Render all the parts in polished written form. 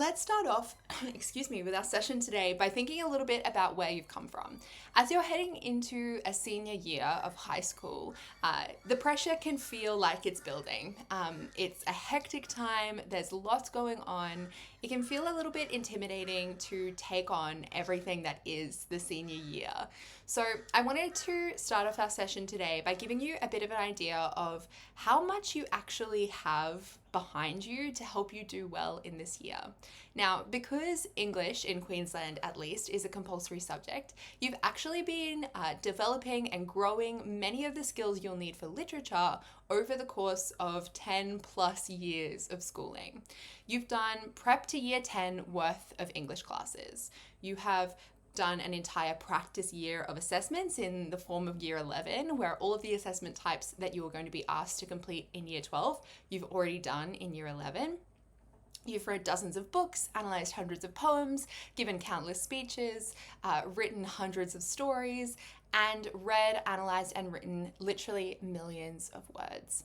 let's start off, with our session today by thinking a little bit about where you've come from. As you're heading into a senior year of high school, the pressure can feel like it's building. It's a hectic time, there's lots going on. It can feel a little bit intimidating to take on everything that is the senior year. So I wanted to start off our session today by giving you a bit of an idea of how much you actually have behind you to help you do well in this year. Now, because English in Queensland at least is a compulsory subject, you've actually been developing and growing many of the skills you'll need for literature over the course of 10 plus years of schooling. You've done prep to year 10 worth of English classes. You have done an entire practice year of assessments in the form of year 11, where all of the assessment types that you are going to be asked to complete in year 12, you've already done in year 11. You've read dozens of books, analysed hundreds of poems, given countless speeches, written hundreds of stories, and read, analysed, and written literally millions of words.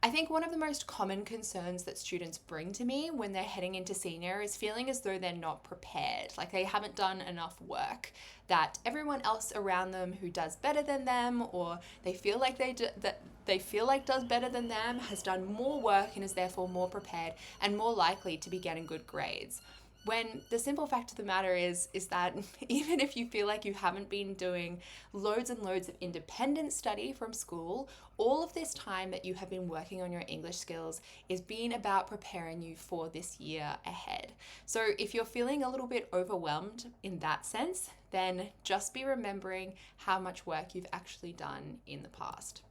I think one of the most common concerns that students bring to me when they're heading into senior is feeling as though they're not prepared, like they haven't done enough work, that everyone else around them who does better than them, or they feel like does better than them, has done more work and is therefore more prepared and more likely to be getting good grades. When the simple fact of the matter is that even if you feel like you haven't been doing loads and loads of independent study from school, all of this time that you have been working on your English skills is being about preparing you for this year ahead. So if you're feeling a little bit overwhelmed in that sense, then just be remembering how much work you've actually done in the past.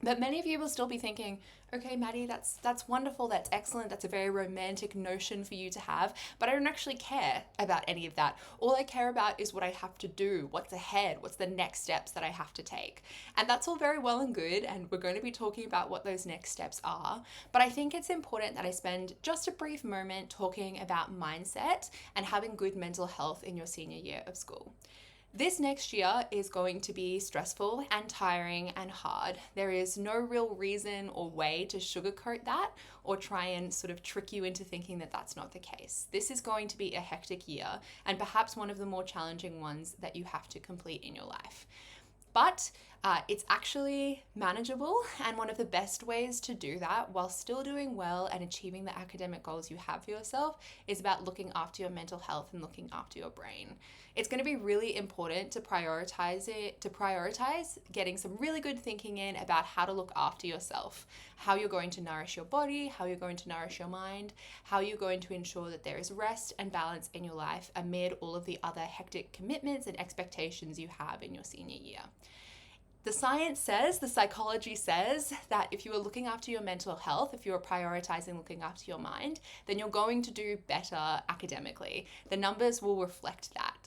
But many of you will still be thinking, okay, Maddie, that's wonderful, that's excellent, that's a very romantic notion for you to have, but I don't actually care about any of that. All I care about is what I have to do, what's ahead, what's the next steps that I have to take. And that's all very well and good, and we're going to be talking about what those next steps are. But I think it's important that I spend just a brief moment talking about mindset and having good mental health in your senior year of school. This next year is going to be stressful and tiring and hard. There is no real reason or way to sugarcoat that or try and sort of trick you into thinking that that's not the case. This is going to be a hectic year and perhaps one of the more challenging ones that you have to complete in your life. But it's actually manageable, and one of the best ways to do that while still doing well and achieving the academic goals you have for yourself is about looking after your mental health and looking after your brain. It's going to be really important to prioritize getting some really good thinking in about how to look after yourself, how you're going to nourish your body, how you're going to nourish your mind, how you're going to ensure that there is rest and balance in your life amid all of the other hectic commitments and expectations you have in your senior year. The science says, the psychology says that if you are looking after your mental health, if you are prioritizing looking after your mind, then you're going to do better academically. The numbers will reflect that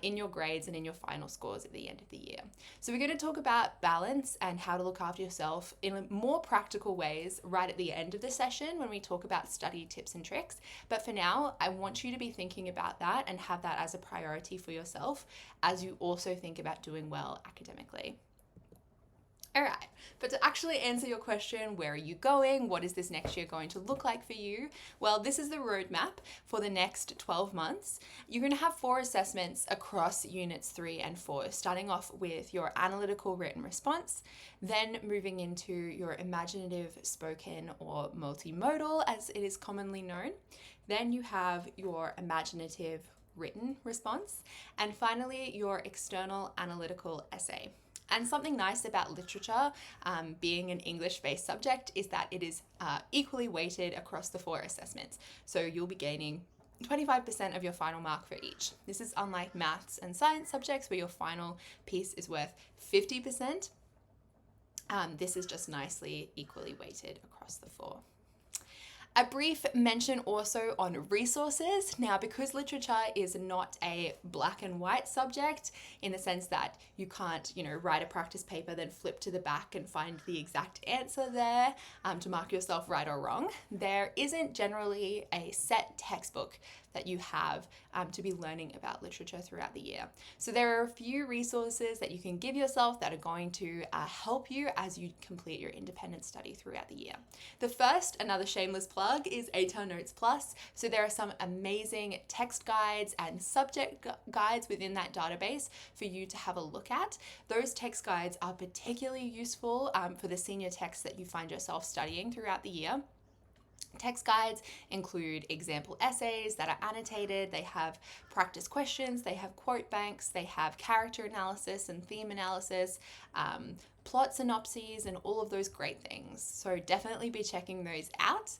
in your grades and in your final scores at the end of the year. So we're going to talk about balance and how to look after yourself in more practical ways right at the end of the session when we talk about study tips and tricks. But for now, I want you to be thinking about that and have that as a priority for yourself as you also think about doing well academically. All right, but to actually answer your question, where are you going? What is this next year going to look like for you? Well, this is the roadmap for the next 12 months. You're going to have 4 assessments across units 3 and 4, starting off with your analytical written response, then moving into your imaginative spoken or multimodal, as it is commonly known. Then you have your imaginative written response, and finally your external analytical essay. And something nice about literature, being an English-based subject, is that it is equally weighted across the 4 assessments. So you'll be gaining 25% of your final mark for each. This is unlike maths and science subjects where your final piece is worth 50%. This is just nicely equally weighted across the 4. A brief mention also on resources. Now, because literature is not a black and white subject in the sense that you can't, write a practice paper, then flip to the back and find the exact answer there to mark yourself right or wrong, there isn't generally a set textbook that you have to be learning about literature throughout the year. So there are a few resources that you can give yourself that are going to help you as you complete your independent study throughout the year. The first, another shameless plug, plug is A-Town Notes Plus. So there are some amazing text guides and subject guides within that database for you to have a look at. Those text guides are particularly useful for the senior texts that you find yourself studying throughout the year. Text guides include example essays that are annotated, they have practice questions, they have quote banks, they have character analysis and theme analysis, plot synopses, and all of those great things. So definitely be checking those out.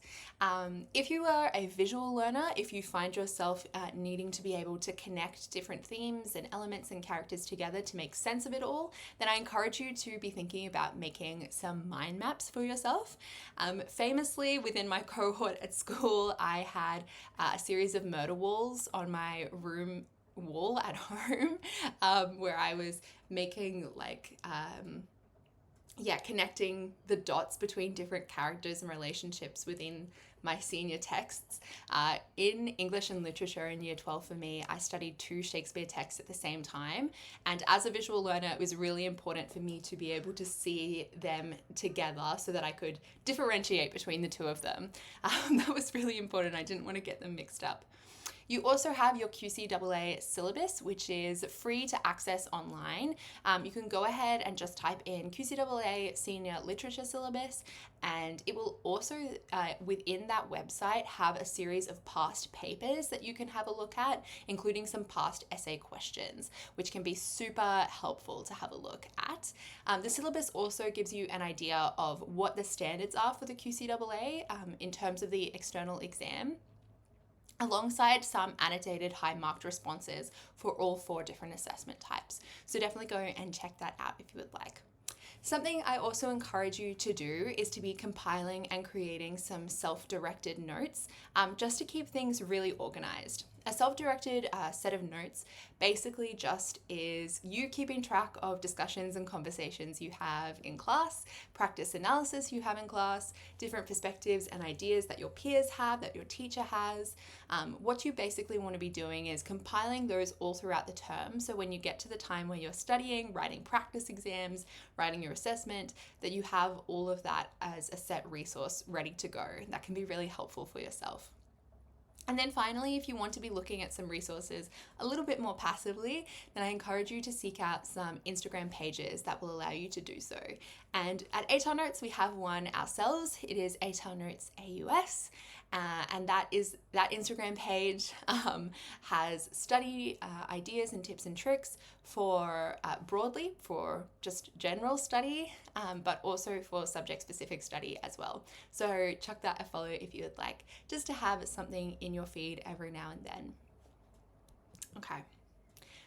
If you are a visual learner, if you find yourself needing to be able to connect different themes and elements and characters together to make sense of it all, then I encourage you to be thinking about making some mind maps for yourself. Famously, within my cohort at school, I had a series of murder walls on my room wall at home where I was making connecting the dots between different characters and relationships within my senior texts. In English and literature in year 12 for me, I studied 2 Shakespeare texts at the same time. And as a visual learner, it was really important for me to be able to see them together so that I could differentiate between the 2 of them. That was really important. I didn't want to get them mixed up. You also have your QCEE syllabus, which is free to access online. You can go ahead and just type in QCEE Senior Literature Syllabus, and it will also, within that website, have a series of past papers that you can have a look at, including some past essay questions, which can be super helpful to have a look at. The syllabus also gives you an idea of what the standards are for the QCEE in terms of the external exam, alongside some annotated high-marked responses for all 4 different assessment types. So definitely go and check that out if you would like. Something I also encourage you to do is to be compiling and creating some self-directed notes just to keep things really organized. A self-directed set of notes basically just is you keeping track of discussions and conversations you have in class, practice analysis you have in class, different perspectives and ideas that your peers have, that your teacher has. What you basically want to be doing is compiling those all throughout the term. So when you get to the time where you're studying, writing practice exams, writing your assessment, that you have all of that as a set resource ready to go. That can be really helpful for yourself. And then finally, if you want to be looking at some resources a little bit more passively, then I encourage you to seek out some Instagram pages that will allow you to do so. And at A-Town Notes, we have one ourselves. It is A-Town Notes AUS. And that Instagram page has study ideas and tips and tricks for broadly, for just general study, but also for subject-specific study as well. So chuck that a follow if you would like, just to have something in your feed every now and then. Okay,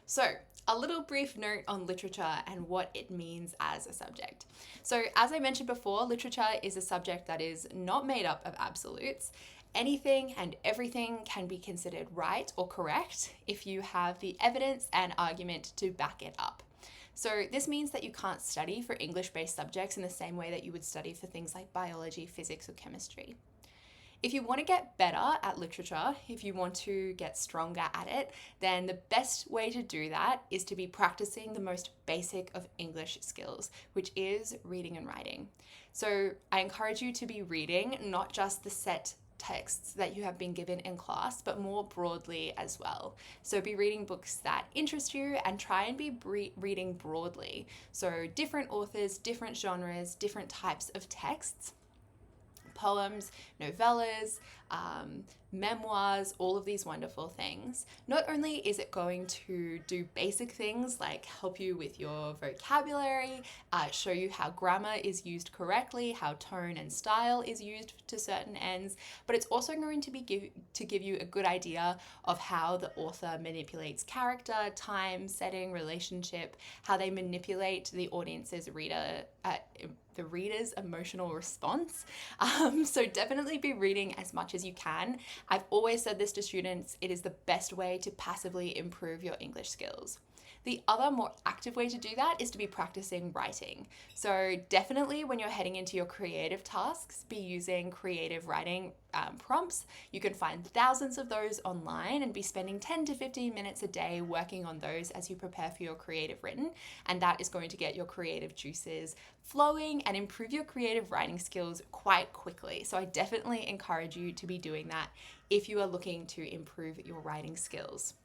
so a little brief note on literature and what it means as a subject. So as I mentioned before, literature is a subject that is not made up of absolutes. Anything and everything can be considered right or correct if you have the evidence and argument to back it up. So this means that you can't study for English-based subjects in the same way that you would study for things like biology, physics, or chemistry. If you want to get better at literature, if you want to get stronger at it, then the best way to do that is to be practicing the most basic of English skills, which is reading and writing. So I encourage you to be reading not just the set texts that you have been given in class, but more broadly as well. So be reading books that interest you and try and be reading broadly. So different authors, different genres, different types of texts, poems, novellas, memoirs, all of these wonderful things. Not only is it going to do basic things like help you with your vocabulary, show you how grammar is used correctly, how tone and style is used to certain ends, but it's also going to give you a good idea of how the author manipulates character, time, setting, relationship, how they manipulate the the reader's emotional response. So definitely be reading as much as you can. I've always said this to students, it is the best way to passively improve your English skills. The other more active way to do that is to be practicing writing. So definitely when you're heading into your creative tasks, be using creative writing prompts. You can find thousands of those online and be spending 10 to 15 minutes a day working on those as you prepare for your creative written. And that is going to get your creative juices flowing and improve your creative writing skills quite quickly. So I definitely encourage you to be doing that if you are looking to improve your writing skills.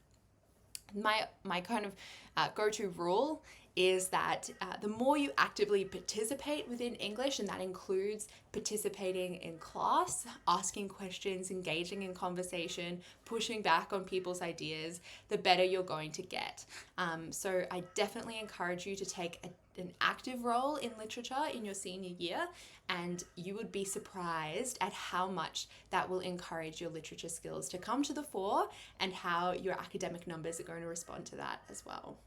My kind of go-to rule is that the more you actively participate within English, and that includes participating in class, asking questions, engaging in conversation, pushing back on people's ideas, the better you're going to get. So I definitely encourage you to take an active role in literature in your senior year, and you would be surprised at how much that will encourage your literature skills to come to the fore and how your academic numbers are going to respond to that as well.